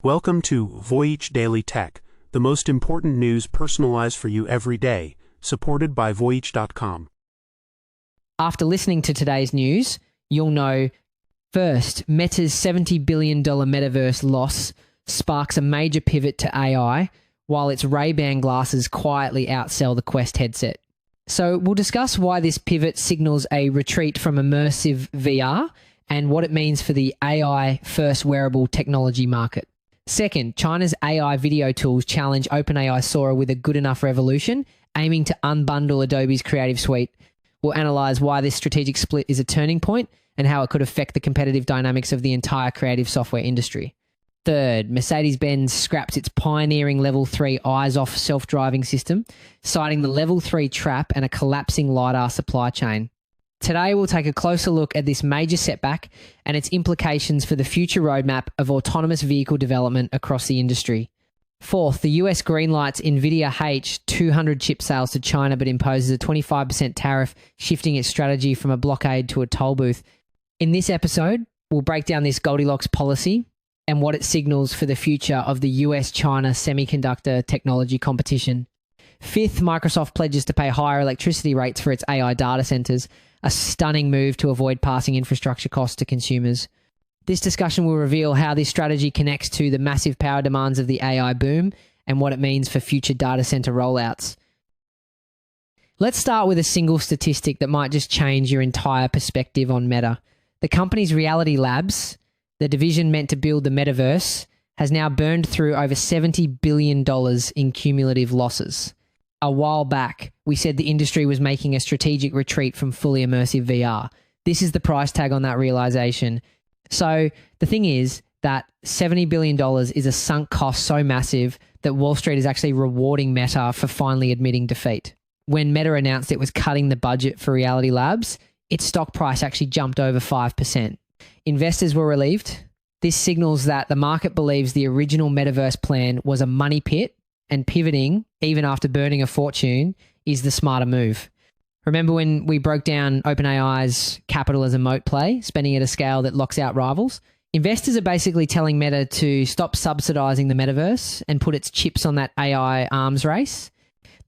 Welcome to Voyage Daily Tech, the most important news personalized for you every day, supported by Voyage.com. After listening to today's news, you'll know first, Meta's $70 billion metaverse loss sparks a major pivot to AI, while its Ray-Ban glasses quietly outsell the Quest headset. So we'll discuss why this pivot signals a retreat from immersive VR and what it means for the AI-first wearable technology market. Second, China's AI video tools challenge OpenAI Sora with a good enough revolution, aiming to unbundle Adobe's Creative Suite. We'll analyze why this strategic split is a turning point and how it could affect the competitive dynamics of the entire creative software industry. Third, Mercedes-Benz scraps its pioneering Level 3 eyes-off self-driving system, citing the Level 3 trap and a collapsing lidar supply chain. Today, we'll take a closer look at this major setback and its implications for the future roadmap of autonomous vehicle development across the industry. Fourth, the US Greenlights Nvidia H200 chip sales to China but imposes a 25% tariff, shifting its strategy from a blockade to a toll booth. In this episode, we'll break down this Goldilocks policy and what it signals for the future of the US-China semiconductor technology competition. Fifth, Microsoft pledges to pay higher electricity rates for its AI data centers, a stunning move to avoid passing infrastructure costs to consumers. This discussion will reveal how this strategy connects to the massive power demands of the AI boom and what it means for future data center rollouts. Let's start with a single statistic that might just change your entire perspective on Meta. The company's Reality Labs, the division meant to build the metaverse, has now burned through over $70 billion in cumulative losses. A while back, we said the industry was making a strategic retreat from fully immersive VR. This is the price tag on that realization. So the thing is that $70 billion is a sunk cost so massive that Wall Street is actually rewarding Meta for finally admitting defeat. When Meta announced it was cutting the budget for Reality Labs, its stock price actually jumped over 5%. Investors were relieved. This signals that the market believes the original metaverse plan was a money pit, and pivoting, even after burning a fortune, is the smarter move. Remember when we broke down OpenAI's capital as a moat play, spending at a scale that locks out rivals? Investors are basically telling Meta to stop subsidizing the metaverse and put its chips on that AI arms race.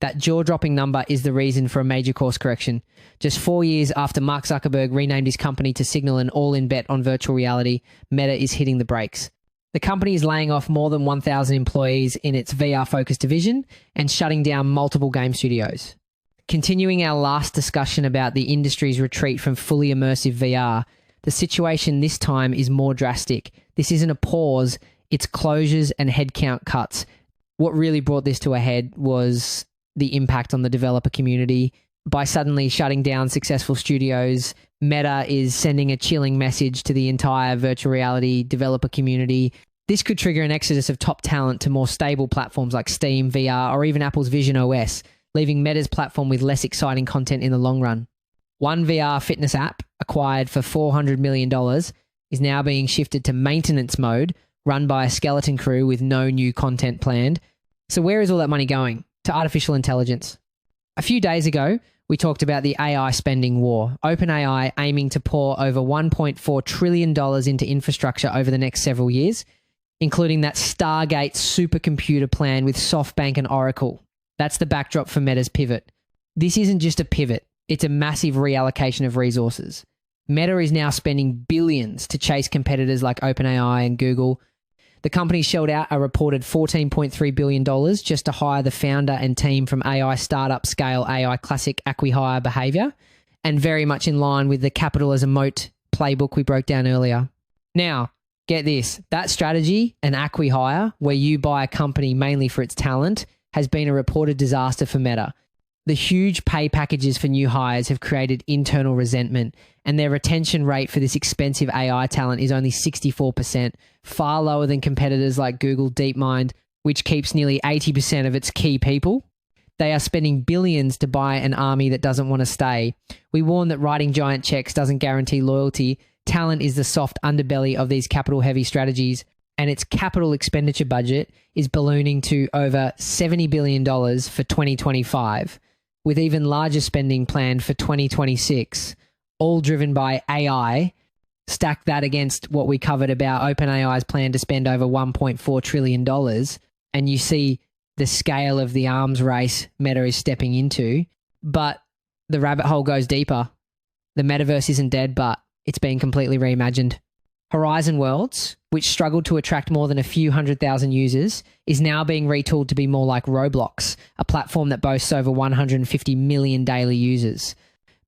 That jaw-dropping number is the reason for a major course correction. Just 4 years after Mark Zuckerberg renamed his company to signal an all-in bet on virtual reality, Meta is hitting the brakes. The company is laying off more than 1,000 employees in its VR-focused division and shutting down multiple game studios. Continuing our last discussion about the industry's retreat from fully immersive VR, the situation this time is more drastic. This isn't a pause, it's closures and headcount cuts. What really brought this to a head was the impact on the developer community. By suddenly shutting down successful studios, Meta is sending a chilling message to the entire virtual reality developer community. This could trigger an exodus of top talent to more stable platforms like Steam, VR, or even Apple's Vision OS, leaving Meta's platform with less exciting content in the long run. One VR fitness app, acquired for $400 million, is now being shifted to maintenance mode, run by a skeleton crew with no new content planned. So where is all that money going? To artificial intelligence. A few days ago, we talked about the AI spending war. OpenAI aiming to pour over $1.4 trillion into infrastructure over the next several years, including that Stargate supercomputer plan with SoftBank and Oracle. That's the backdrop for Meta's pivot. This isn't just a pivot, it's a massive reallocation of resources. Meta is now spending billions to chase competitors like OpenAI and Google. The company shelled out a reported $14.3 billion just to hire the founder and team from AI startup scale AI classic acqui-hire behavior, and very much in line with the capital as a moat playbook we broke down earlier. Now, get this, that strategy, an acqui-hire, where you buy a company mainly for its talent, has been a reported disaster for Meta. The huge pay packages for new hires have created internal resentment, and their retention rate for this expensive AI talent is only 64%, far lower than competitors like Google DeepMind, which keeps nearly 80% of its key people. They are spending billions to buy an army that doesn't want to stay. We warn that writing giant checks doesn't guarantee loyalty. Talent is the soft underbelly of these capital-heavy strategies, and its capital expenditure budget is ballooning to over $70 billion for 2025. With even larger spending planned for 2026, all driven by AI Stack that against what we covered about OpenAI's plan to spend over $1.4 trillion, and you see the scale of the arms race Meta is stepping into. But the rabbit hole goes deeper. The metaverse isn't dead, but it's been completely reimagined. Horizon Worlds, which struggled to attract more than a few 100,000 users, is now being retooled to be more like Roblox, a platform that boasts over 150 million daily users.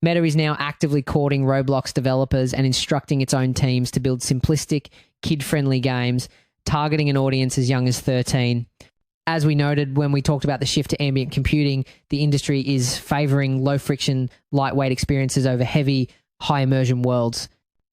Meta is now actively courting Roblox developers and instructing its own teams to build simplistic, kid-friendly games, targeting an audience as young as 13. As we noted when we talked about the shift to ambient computing, the industry is favoring low-friction, lightweight experiences over heavy, high-immersion worlds.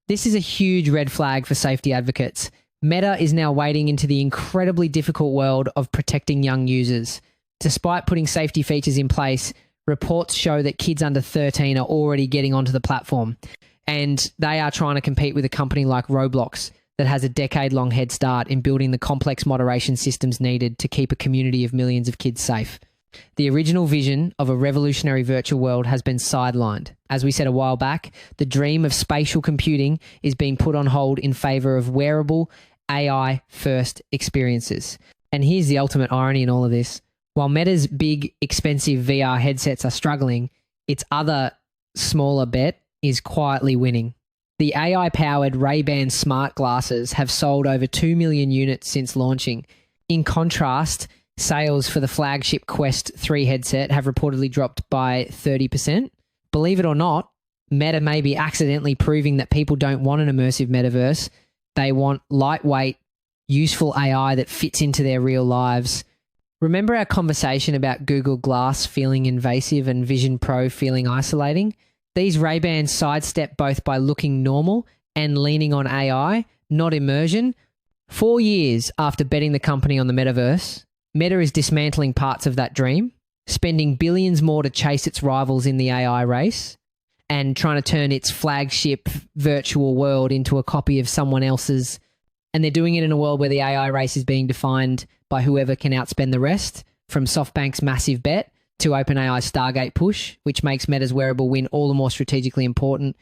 This is a huge red flag for safety advocates. Meta is now wading into the incredibly difficult world of protecting young users. Despite putting safety features in place, reports show that kids under 13 are already getting onto the platform, and they are trying to compete with a company like Roblox that has a decade-long head start in building the complex moderation systems needed to keep a community of millions of kids safe. The original vision of a revolutionary virtual world has been sidelined. As we said a while back, the dream of spatial computing is being put on hold in favor of wearable, AI-first experiences. And here's the ultimate irony in all of this. While Meta's big, expensive VR headsets are struggling, its other smaller bet is quietly winning. The AI-powered Ray-Ban smart glasses have sold over 2 million units since launching. In contrast, sales for the flagship Quest 3 headset have reportedly dropped by 30%. Believe it or not, Meta may be accidentally proving that people don't want an immersive metaverse. They want lightweight, useful AI that fits into their real lives. Remember our conversation about Google Glass feeling invasive and Vision Pro feeling isolating? These Ray-Bans sidestep both by looking normal and leaning on AI, not immersion. 4 years after betting the company on the metaverse, Meta is dismantling parts of that dream, spending billions more to chase its rivals in the AI race, and trying to turn its flagship virtual world into a copy of someone else's. And they're doing it in a world where the AI race is being defined by whoever can outspend the rest, from SoftBank's massive bet to OpenAI's Stargate push, which makes Meta's wearable win all the more strategically important.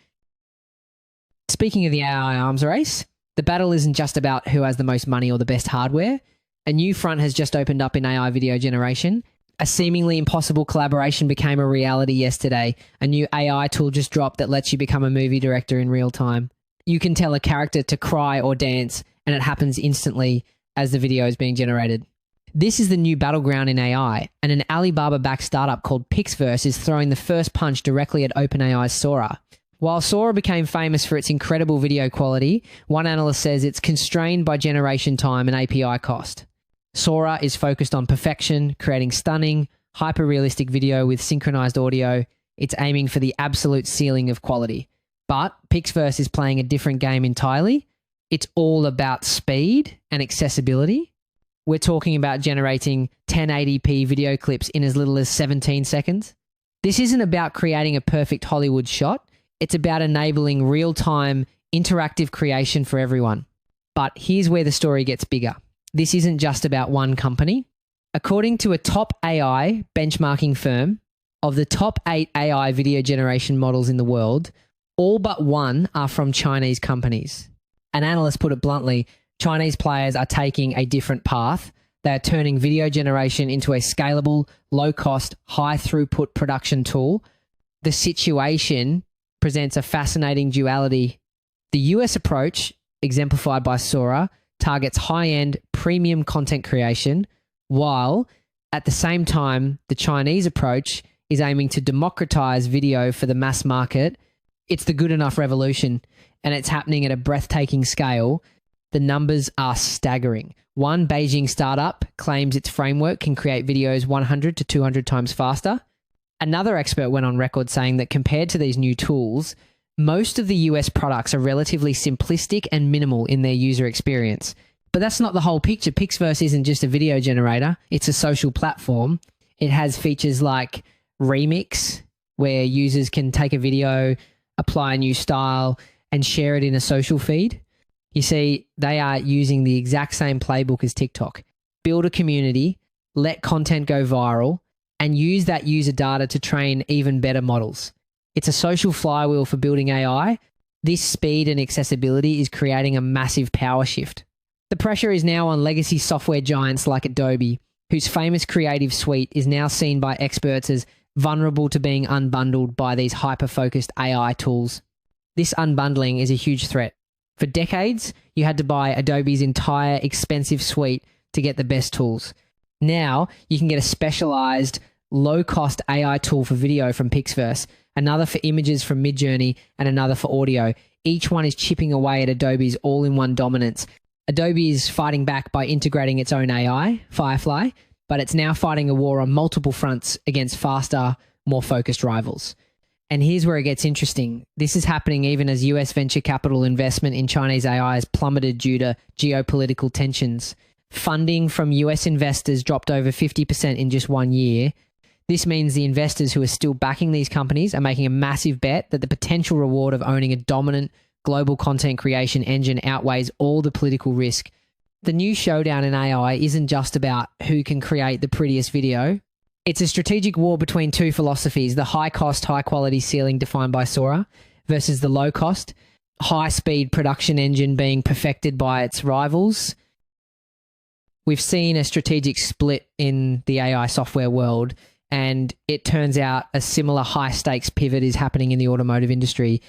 Speaking of the AI arms race, the battle isn't just about who has the most money or the best hardware. A new front has just opened up in AI video generation. A seemingly impossible collaboration became a reality yesterday. A new AI tool just dropped that lets you become a movie director in real time. You can tell a character to cry or dance, and it happens instantly as the video is being generated. This is the new battleground in AI, and an Alibaba-backed startup called PixVerse is throwing the first punch directly at OpenAI's Sora. While Sora became famous for its incredible video quality, one analyst says it's constrained by generation time and API cost. Sora is focused on perfection, creating stunning, hyper-realistic video with synchronized audio. It's aiming for the absolute ceiling of quality. But PixVerse is playing a different game entirely. It's all about speed and accessibility. We're talking about generating 1080p video clips in as little as 17 seconds. This isn't about creating a perfect Hollywood shot. It's about enabling real-time, interactive creation for everyone. But here's where the story gets bigger. This isn't just about one company. According to a top AI benchmarking firm, of the top 8 AI video generation models in the world, all but one are from Chinese companies. An analyst put it bluntly, Chinese players are taking a different path. They are turning video generation into a scalable, low-cost, high-throughput production tool. The situation presents a fascinating duality. The US approach, exemplified by Sora, targets high-end, premium content creation, while at the same time, the Chinese approach is aiming to democratize video for the mass market. It's the good enough revolution, and it's happening at a breathtaking scale. The numbers are staggering. One Beijing startup claims its framework can create videos 100 to 200 times faster. Another expert went on record saying that compared to these new tools, most of the US products are relatively simplistic and minimal in their user experience. But that's not the whole picture. PixVerse isn't just a video generator. It's a social platform. It has features like Remix, where users can take a video, apply a new style, and share it in a social feed. You see, they are using the exact same playbook as TikTok. Build a community, let content go viral, and use that user data to train even better models. It's a social flywheel for building AI, This speed and accessibility is creating a massive power shift. The pressure is now on legacy software giants like Adobe, whose famous Creative Suite is now seen by experts as vulnerable to being unbundled by these hyper-focused AI tools. This unbundling is a huge threat. For decades, you had to buy Adobe's entire expensive suite to get the best tools. Now, you can get a specialized, low-cost AI tool for video from PixVerse, another for images from Midjourney, and another for audio. Each one is chipping away at Adobe's all-in-one dominance. Adobe is fighting back by integrating its own AI, Firefly, but it's now fighting a war on multiple fronts against faster, more focused rivals. And here's where it gets interesting. This is happening even as US venture capital investment in Chinese AI has plummeted due to geopolitical tensions. Funding from US investors dropped over 50% in just 1 year. This means the investors who are still backing these companies are making a massive bet that the potential reward of owning a dominant global content creation engine outweighs all the political risk. The new showdown in AI isn't just about who can create the prettiest video. It's a strategic war between two philosophies, the high-cost, high-quality ceiling defined by Sora versus the low-cost, high-speed production engine being perfected by its rivals. We've seen a strategic split in the AI software world, and it turns out a similar high-stakes pivot is happening in the automotive industry.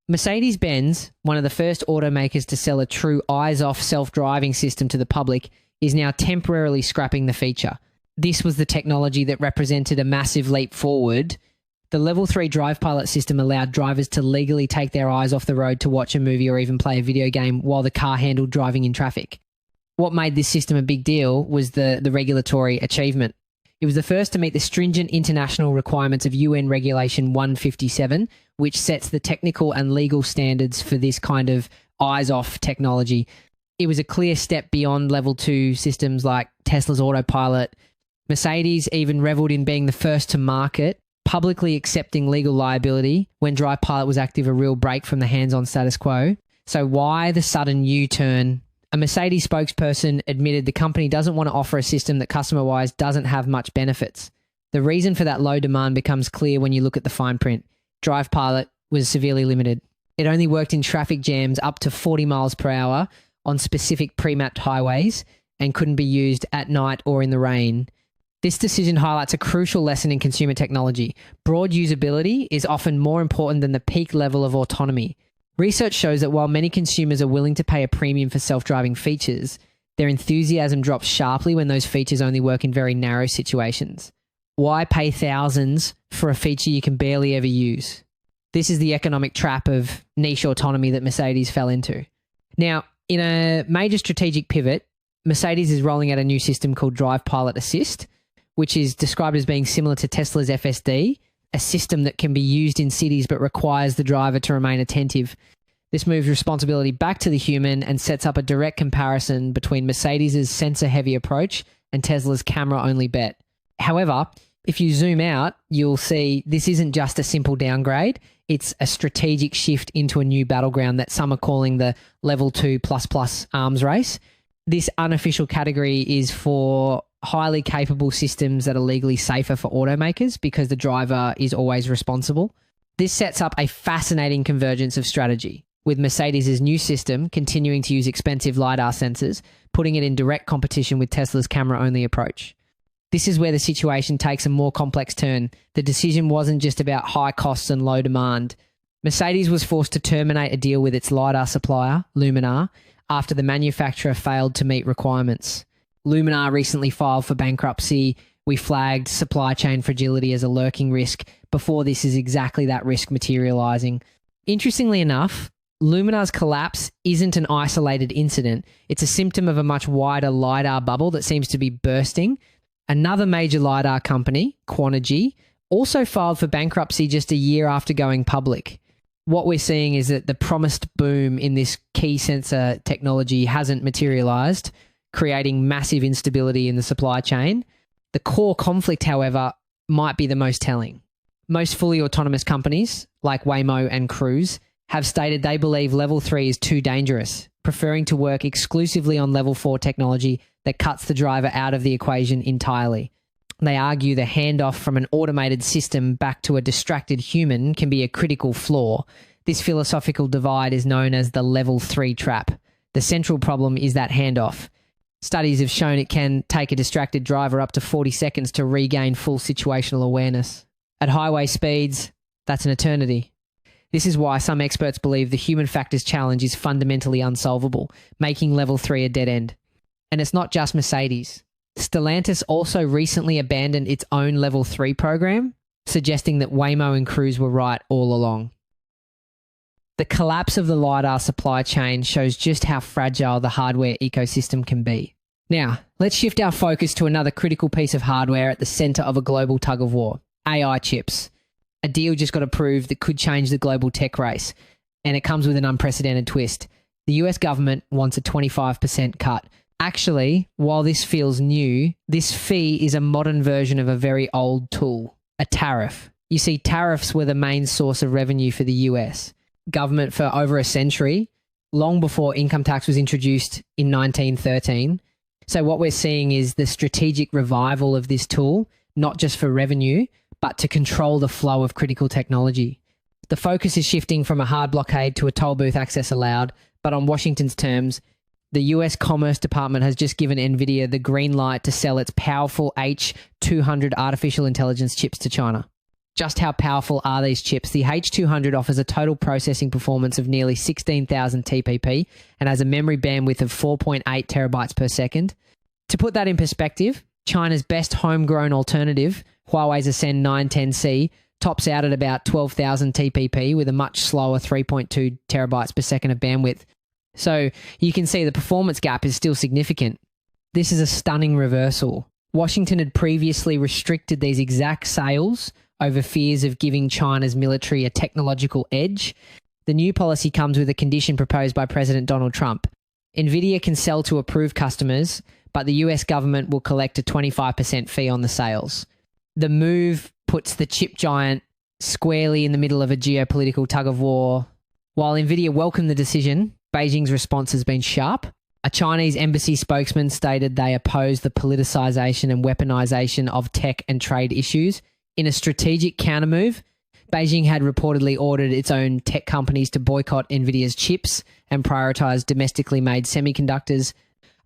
Mercedes-Benz, one of the first automakers to sell a true eyes-off self-driving system to the public, is now temporarily scrapping the feature. This was the technology that represented a massive leap forward. The Level 3 Drive Pilot system allowed drivers to legally take their eyes off the road to watch a movie or even play a video game while the car handled driving in traffic. What made this system a big deal was the regulatory achievement. It was the first to meet the stringent international requirements of UN Regulation 157, which sets the technical and legal standards for this kind of eyes-off technology. It was a clear step beyond Level 2 systems like Tesla's autopilot. Mercedes even reveled in being the first to market, publicly accepting legal liability when Drive Pilot was active, a real break from the hands-on status quo. So why the sudden U-turn? A Mercedes spokesperson admitted the company doesn't want to offer a system that customer-wise doesn't have much benefits. The reason for that low demand becomes clear when you look at the fine print. Drive Pilot was severely limited. It only worked in traffic jams up to 40 miles per hour on specific pre-mapped highways and couldn't be used at night or in the rain. This decision highlights a crucial lesson in consumer technology. Broad usability is often more important than the peak level of autonomy. Research shows that while many consumers are willing to pay a premium for self-driving features, their enthusiasm drops sharply when those features only work in very narrow situations. Why pay thousands for a feature you can barely ever use? This is the economic trap of niche autonomy that Mercedes fell into. Now, in a major strategic pivot, Mercedes is rolling out a new system called Drive Pilot Assist, which is described as being similar to Tesla's FSD, a system that can be used in cities but requires the driver to remain attentive. This moves responsibility back to the human and sets up a direct comparison between Mercedes' sensor-heavy approach and Tesla's camera-only bet. However, if you zoom out, you'll see this isn't just a simple downgrade. It's a strategic shift into a new battleground that some are calling the Level 2++ arms race. This unofficial category is for highly capable systems that are legally safer for automakers because the driver is always responsible. This sets up a fascinating convergence of strategy, with Mercedes' new system continuing to use expensive lidar sensors, putting it in direct competition with Tesla's camera-only approach. This is where the situation takes a more complex turn. The decision wasn't just about high costs and low demand. Mercedes was forced to terminate a deal with its lidar supplier, Luminar, after the manufacturer failed to meet requirements. Luminar recently filed for bankruptcy. We flagged supply chain fragility as a lurking risk before this is exactly that risk materializing. Interestingly enough, Luminar's collapse isn't an isolated incident. It's a symptom of a much wider lidar bubble that seems to be bursting. Another major lidar company, Quantigy, also filed for bankruptcy just a year after going public. What we're seeing is that the promised boom in this key sensor technology hasn't materialized, creating massive instability in the supply chain. The core conflict, however, might be the most telling. Most fully autonomous companies, like Waymo and Cruise, have stated they believe Level 3 is too dangerous, preferring to work exclusively on Level 4 technology that cuts the driver out of the equation entirely. They argue the handoff from an automated system back to a distracted human can be a critical flaw. This philosophical divide is known as the level 3 trap. The central problem is that handoff. Studies have shown it can take a distracted driver up to 40 seconds to regain full situational awareness. At highway speeds, that's an eternity. This is why some experts believe the human factors challenge is fundamentally unsolvable, making level 3 a dead end. And it's not just Mercedes. Stellantis also recently abandoned its own level 3 program, suggesting that Waymo and Cruise were right all along. The collapse of the lidar supply chain shows just how fragile the hardware ecosystem can be. Now, let's shift our focus to another critical piece of hardware at the center of a global tug of war: AI chips. A deal just got approved that could change the global tech race, and it comes with an unprecedented twist. The US government wants a 25% cut. Actually, while this feels new, this fee is a modern version of a very old tool, a tariff. You see, tariffs were the main source of revenue for the US government for over a century, long before income tax was introduced in 1913. So what we're seeing is the strategic revival of this tool, not just for revenue, but to control the flow of critical technology. The focus is shifting from a hard blockade to a toll booth access allowed, but on Washington's terms, the US Commerce Department has just given Nvidia the green light to sell its powerful H200 artificial intelligence chips to China. Just how powerful are these chips? The H200 offers a total processing performance of nearly 16,000 TPP and has a memory bandwidth of 4.8 terabytes per second. To put that in perspective, China's best homegrown alternative, Huawei's Ascend 910C, tops out at about 12,000 TPP with a much slower 3.2 terabytes per second of bandwidth. So you can see the performance gap is still significant. This is a stunning reversal. Washington had previously restricted these exact sales over fears of giving China's military a technological edge. The new policy comes with a condition proposed by President Donald Trump. Nvidia can sell to approved customers, but the US government will collect a 25% fee on the sales. The move puts the chip giant squarely in the middle of a geopolitical tug of war. While Nvidia welcomed the decision, Beijing's response has been sharp. A Chinese embassy spokesman stated they oppose the politicization and weaponization of tech and trade issues. In a strategic countermove, Beijing had reportedly ordered its own tech companies to boycott Nvidia's chips and prioritize domestically made semiconductors,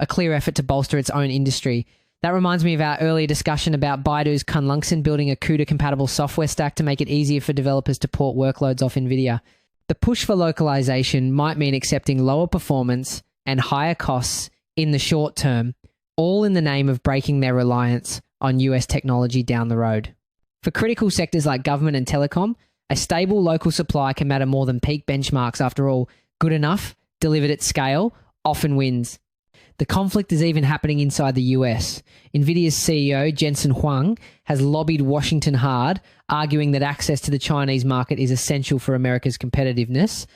a clear effort to bolster its own industry. That reminds me of our earlier discussion about Baidu's Kunlunxin building a CUDA-compatible software stack to make it easier for developers to port workloads off Nvidia. The push for localization might mean accepting lower performance and higher costs in the short term, all in the name of breaking their reliance on US technology down the road. For critical sectors like government and telecom, a stable local supply can matter more than peak benchmarks. After all, good enough, delivered at scale, often wins. The conflict is even happening inside the US. Nvidia's CEO, Jensen Huang, has lobbied Washington hard, arguing that access to the Chinese market is essential for America's competitiveness.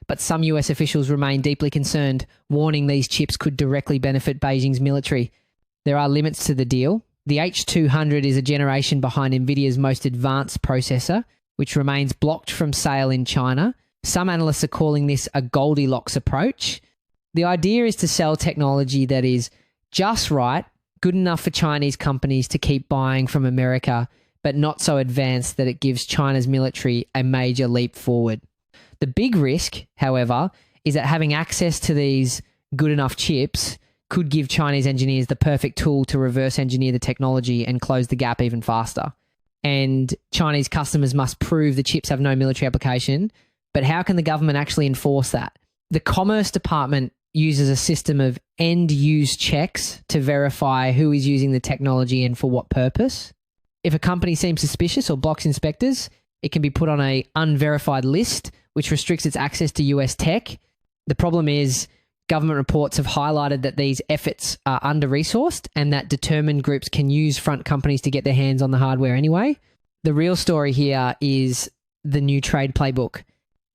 But some US officials remain deeply concerned, warning these chips could directly benefit Beijing's military. There are limits to the deal. The H200 is a generation behind Nvidia's most advanced processor, which remains blocked from sale in China. Some analysts are calling this a Goldilocks approach. The idea is to sell technology that is just right, good enough for Chinese companies to keep buying from America, but not so advanced that it gives China's military a major leap forward. The big risk, however, is that having access to these good enough chips could give Chinese engineers the perfect tool to reverse engineer the technology and close the gap even faster. And Chinese customers must prove the chips have no military application, but how can the government actually enforce that? The Commerce Department uses a system of end-use checks to verify who is using the technology and for what purpose. If a company seems suspicious or blocks inspectors, it can be put on an unverified list, which restricts its access to US tech. The problem is government reports have highlighted that these efforts are under-resourced and that determined groups can use front companies to get their hands on the hardware anyway. The real story here is the new trade playbook.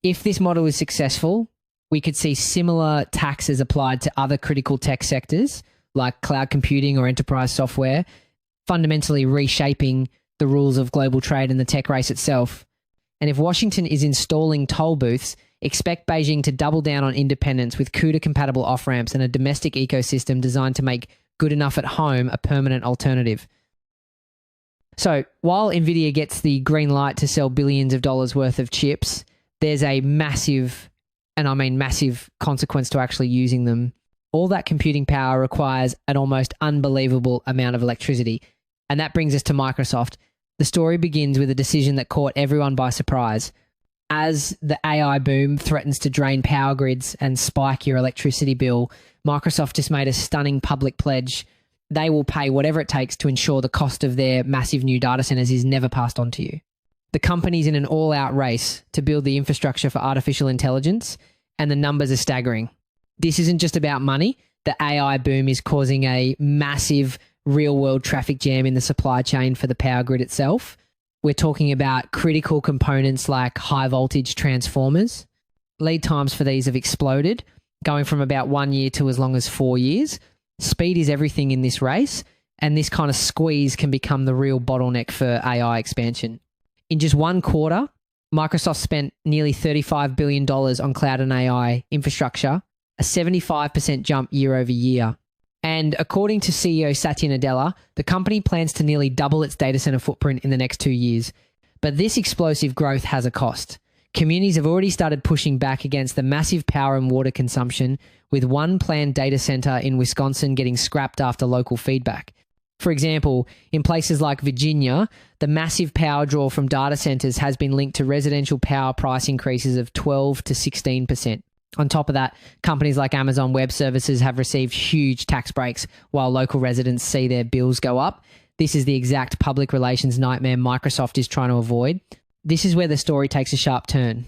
If this model is successful, we could see similar taxes applied to other critical tech sectors like cloud computing or enterprise software, fundamentally reshaping the rules of global trade and the tech race itself. And if Washington is installing toll booths, expect Beijing to double down on independence with CUDA-compatible off-ramps and a domestic ecosystem designed to make good enough at home a permanent alternative. So while Nvidia gets the green light to sell billions of dollars worth of chips, there's a massive, and I mean massive, consequence to actually using them. All that computing power requires an almost unbelievable amount of electricity. And that brings us to Microsoft. The story begins with a decision that caught everyone by surprise. As the AI boom threatens to drain power grids and spike your electricity bill, Microsoft just made a stunning public pledge. They will pay whatever it takes to ensure the cost of their massive new data centers is never passed on to you. The company's in an all-out race to build the infrastructure for artificial intelligence, and the numbers are staggering. This isn't just about money. The AI boom is causing a massive real-world traffic jam in the supply chain for the power grid itself. We're talking about critical components like high-voltage transformers. Lead times for these have exploded, going from about 1 year to as long as 4 years. Speed is everything in this race, and this kind of squeeze can become the real bottleneck for AI expansion. In just one quarter, Microsoft spent nearly $35 billion on cloud and AI infrastructure, a 75% jump year over year. And according to CEO Satya Nadella, the company plans to nearly double its data center footprint in the next 2 years. But this explosive growth has a cost. Communities have already started pushing back against the massive power and water consumption, with one planned data center in Wisconsin getting scrapped after local feedback. For example, in places like Virginia, the massive power draw from data centers has been linked to residential power price increases of 12 to 16%. On top of that, companies like Amazon Web Services have received huge tax breaks while local residents see their bills go up. This is the exact public relations nightmare Microsoft is trying to avoid. This is where the story takes a sharp turn.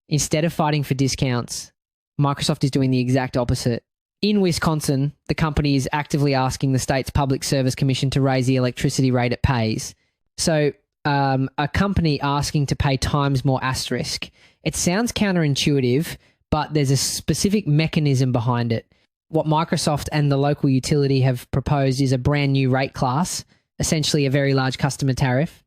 Instead of fighting for discounts, Microsoft is doing the exact opposite. In Wisconsin, the company is actively asking the state's Public Service Commission to raise the electricity rate it pays. So a company asking to pay times more asterisk. It sounds counterintuitive, but there's a specific mechanism behind it. What Microsoft and the local utility have proposed is a brand new rate class, essentially a very large customer tariff.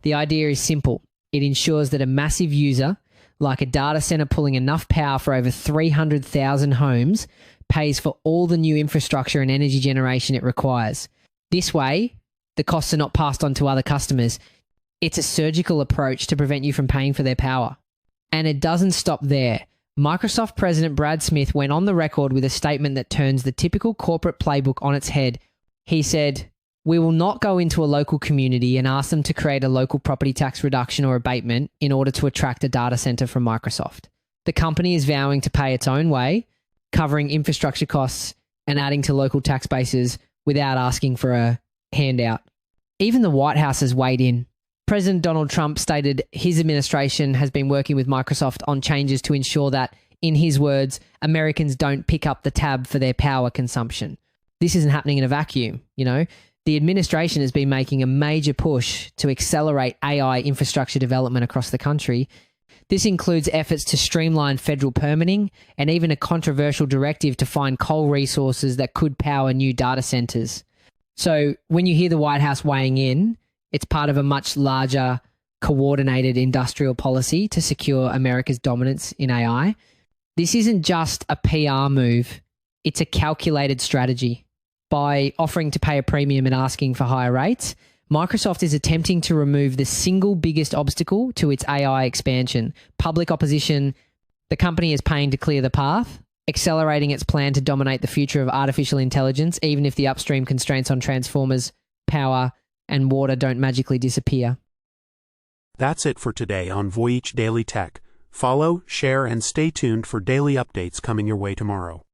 The idea is simple. It ensures that a massive user, like a data center pulling enough power for over 300,000 homes, pays for all the new infrastructure and energy generation it requires. This way, the costs are not passed on to other customers. It's a surgical approach to prevent you from paying for their power. And it doesn't stop there. Microsoft President Brad Smith went on the record with a statement that turns the typical corporate playbook on its head. He said, "We will not go into a local community and ask them to create a local property tax reduction or abatement in order to attract a data center from Microsoft. The company is vowing to pay its own way, covering infrastructure costs and adding to local tax bases without asking for a handout." Even the White House has weighed in. President Donald Trump stated his administration has been working with Microsoft on changes to ensure that, in his words, Americans don't pick up the tab for their power consumption. This isn't happening in a vacuum, you know. The administration has been making a major push to accelerate AI infrastructure development across the country. This includes efforts to streamline federal permitting and even a controversial directive to find coal resources that could power new data centers. So when you hear the White House weighing in, it's part of a much larger, coordinated industrial policy to secure America's dominance in AI. This isn't just a PR move, it's a calculated strategy. By offering to pay a premium and asking for higher rates, Microsoft is attempting to remove the single biggest obstacle to its AI expansion, public opposition. The company is paying to clear the path, accelerating its plan to dominate the future of artificial intelligence, even if the upstream constraints on transformers, power, and water don't magically disappear. That's it for today on Voyage Daily Tech. Follow, share, and stay tuned for daily updates coming your way tomorrow.